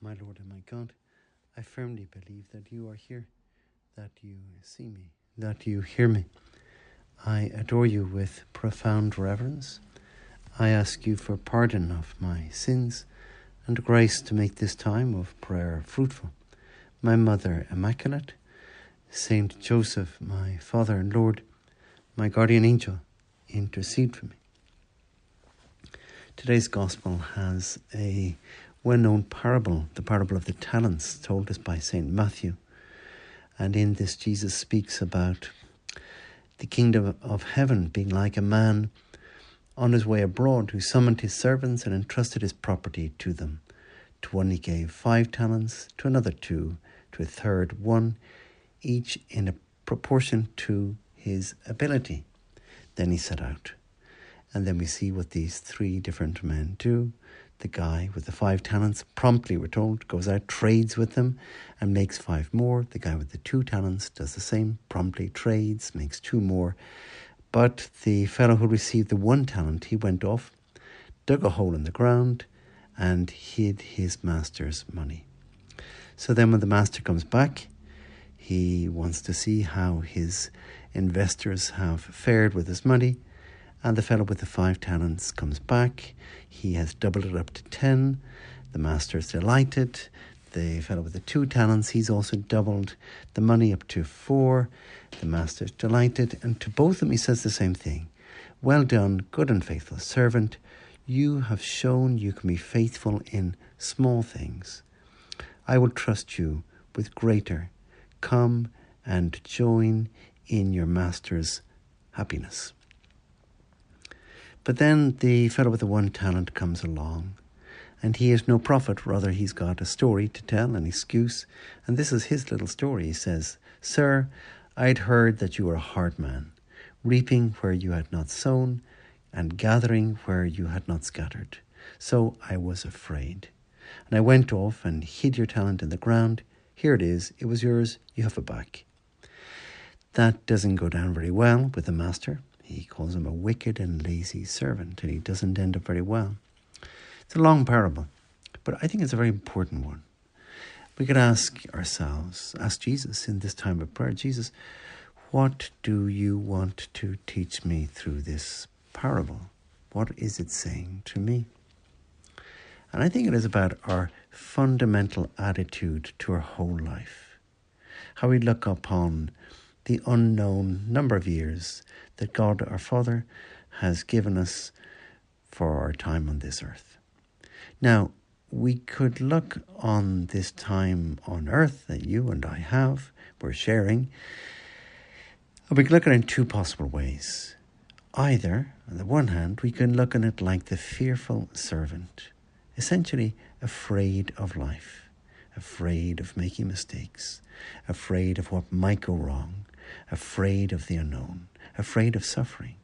my Lord and my God, I firmly believe that you are here, that you see me, that you hear me. I adore you with profound reverence. I ask you for pardon of my sins and grace to make this time of prayer fruitful. My Mother Immaculate, Saint Joseph, my Father and Lord, my guardian angel, intercede for me. Today's Gospel has a well-known parable, the parable of the talents, told us by St. Matthew. And in this, Jesus speaks about the kingdom of heaven being like a man on his way abroad who summoned his servants and entrusted his property to them. To one he gave 5 talents, to another 2, to a third 1, each in a proportion to his ability. Then he set out. And then we see what these 3 different men do. The guy with the 5 talents promptly, we're told, goes out, trades with them and makes 5 more. The guy with the 2 talents does the same, promptly trades, makes 2 more. But the fellow who received the 1 talent, he went off, dug a hole in the ground and hid his master's money. So then when the master comes back, he wants to see how his investors have fared with his money. And the fellow with the 5 talents comes back. He has doubled it up to 10. The master is delighted. The fellow with the 2 talents, he's also doubled the money up to 4. The master is delighted. And to both of them he says the same thing. Well done, good and faithful servant. You have shown you can be faithful in small things. I will trust you with greater. Come and join in your master's happiness. But then the fellow with the 1 talent comes along, and he is no prophet, rather he's got a story to tell, an excuse. And this is his little story. He says, Sir, I'd heard that you were a hard man, reaping where you had not sown, and gathering where you had not scattered. So I was afraid. And I went off and hid your talent in the ground. Here it is, it was yours, you have it back. That doesn't go down very well with the master. He calls him a wicked and lazy servant, and he doesn't end up very well. It's a long parable, but I think it's a very important one. We could ask ourselves, ask Jesus in this time of prayer, Jesus, what do you want to teach me through this parable? What is it saying to me? And I think it is about our fundamental attitude to our whole life. How we look upon the unknown number of years that God our Father has given us for our time on this earth. Now, we could look on this time on earth that you and I have, we're sharing, and we can look at it in 2 possible ways. Either, on the one hand, we can look at it like the fearful servant, essentially afraid of life, afraid of making mistakes, afraid of what might go wrong, afraid of the unknown, afraid of suffering.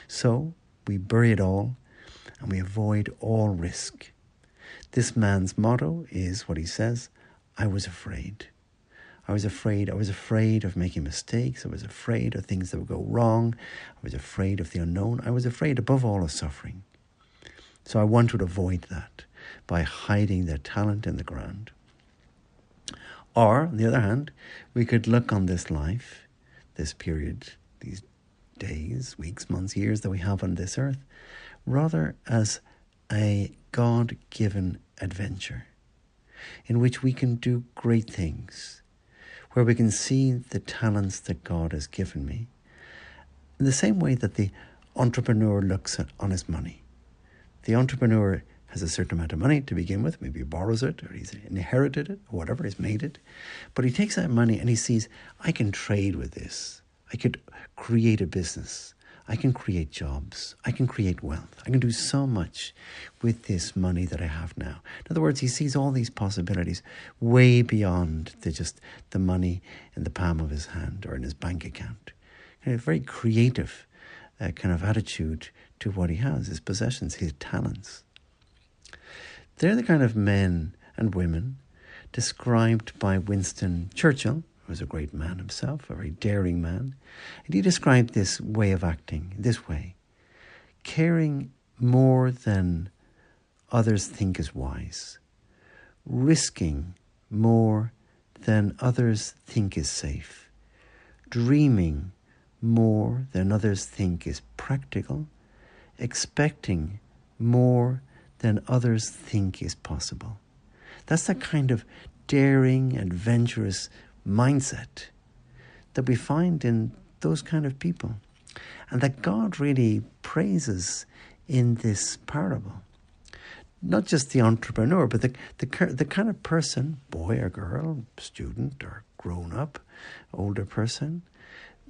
So we bury it all and we avoid all risk. This man's motto is what he says, I was afraid. I was afraid of making mistakes. I was afraid of things that would go wrong. I was afraid of the unknown. I was afraid above all of suffering. So I want to avoid that by hiding their talent in the ground. Or, on the other hand, we could look on this life, this period, these days, weeks, months, years that we have on this earth, rather as a God-given adventure in which we can do great things, where we can see the talents that God has given me, in the same way that the entrepreneur looks on his money. The entrepreneur has a certain amount of money to begin with. Maybe he borrows it or he's inherited it or whatever, he's made it. But he takes that money and he sees, I can trade with this. I could create a business. I can create jobs. I can create wealth. I can do so much with this money that I have now. In other words, he sees all these possibilities way beyond just the money in the palm of his hand or in his bank account. A very creative kind of attitude to what he has, his possessions, his talents. They're the kind of men and women described by Winston Churchill, who was a great man himself, a very daring man. And he described this way of acting this way: caring more than others think is wise, risking more than others think is safe, dreaming more than others think is practical, expecting more than others think is possible. That's the kind of daring, adventurous mindset that we find in those kind of people, and that God really praises in this parable. Not just the entrepreneur, but the kind of person, boy or girl, student or grown-up, older person,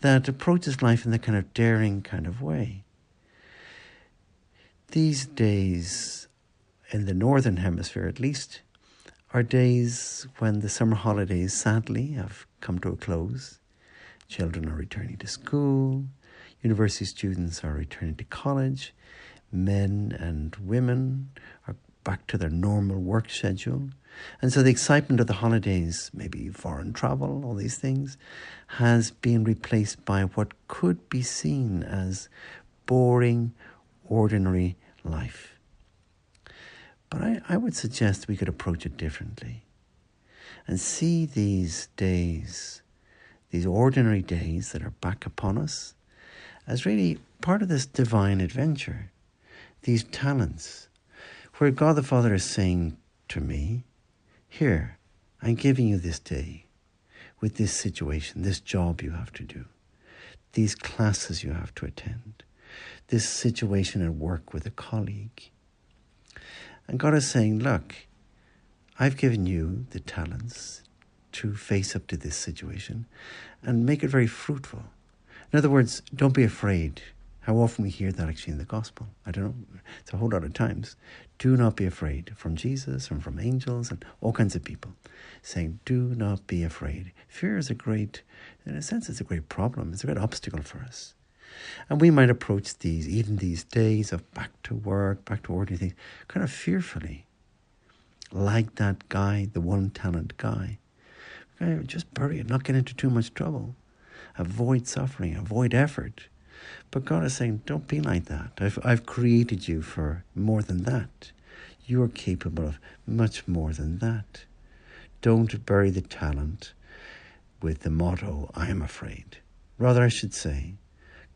that approaches life in the kind of daring kind of way. These days, in the Northern Hemisphere at least, are days when the summer holidays sadly have come to a close. Children are returning to school, university students are returning to college, men and women are back to their normal work schedule. And so the excitement of the holidays, maybe foreign travel, all these things, has been replaced by what could be seen as boring, ordinary life. But I would suggest we could approach it differently and see these days, these ordinary days that are back upon us, as really part of this divine adventure, these talents, where God the Father is saying to me, here, I'm giving you this day with this situation, this job you have to do, these classes you have to attend, this situation at work with a colleague. And God is saying, look, I've given you the talents to face up to this situation and make it very fruitful. In other words, don't be afraid. How often we hear that actually in the gospel? I don't know. It's a whole lot of times. Do not be afraid, from Jesus and from angels and all kinds of people saying, do not be afraid. Fear is in a sense, it's a great problem. It's a great obstacle for us. And we might approach even these days of back to work, back to ordinary things, kind of fearfully. Like that guy, the one-talent guy. Okay, just bury it, not get into too much trouble. Avoid suffering, avoid effort. But God is saying, don't be like that. I've created you for more than that. You are capable of much more than that. Don't bury the talent with the motto, I am afraid. Rather, I should say,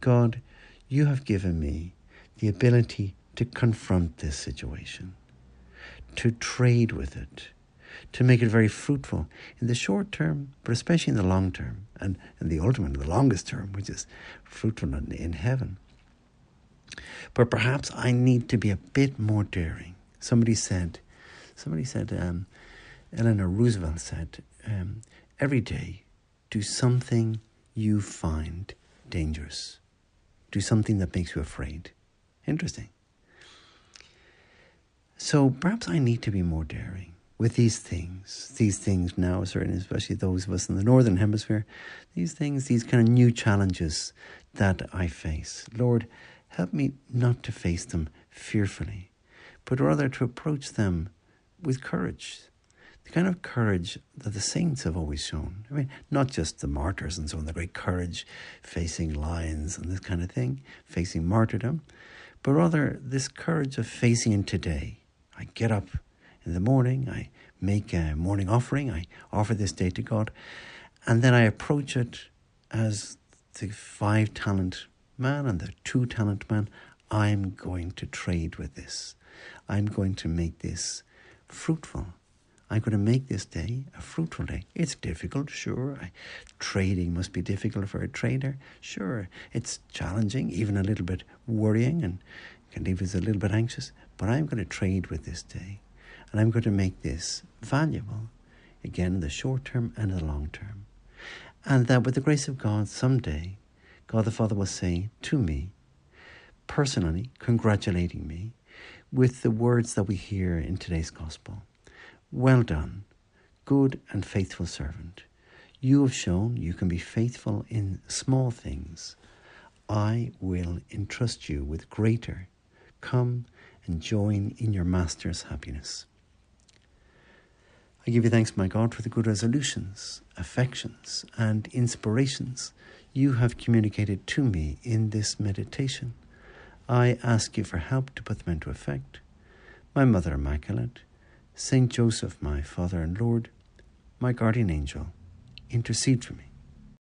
God, you have given me the ability to confront this situation, to trade with it, to make it very fruitful in the short term, but especially in the long term, and in the ultimate, the longest term, which is fruitful in heaven. But perhaps I need to be a bit more daring. Somebody said, Eleanor Roosevelt said, every day do something you find dangerous. Do something that makes you afraid. Interesting. So perhaps I need to be more daring with these things. These things now, certainly, especially those of us in the Northern Hemisphere, these things, these kind of new challenges that I face. Lord, help me not to face them fearfully, but rather to approach them with courage. The kind of courage that the saints have always shown. I mean, not just the martyrs and so on, the great courage facing lions and this kind of thing, facing martyrdom, but rather this courage of facing in today. I get up in the morning, I make a morning offering, I offer this day to God, and then I approach it as the 5-talent man and the 2-talent man. I'm going to trade with this. I'm going to make this fruitful. I'm going to make this day a fruitful day. It's difficult, sure. Trading must be difficult for a trader. Sure, it's challenging, even a little bit worrying, and can leave us a little bit anxious. But I'm going to trade with this day. And I'm going to make this valuable, again, in the short term and the long term. And that with the grace of God, someday, God the Father will say to me, personally, congratulating me, with the words that we hear in today's gospel. Well done, good and faithful servant. You have shown you can be faithful in small things. I will entrust you with greater. Come and join in your Master's happiness. I give you thanks, my God, for the good resolutions, affections, and inspirations you have communicated to me in this meditation. I ask you for help to put them into effect. My Mother Immaculate, Saint Joseph, my Father and Lord, my guardian angel, intercede for me.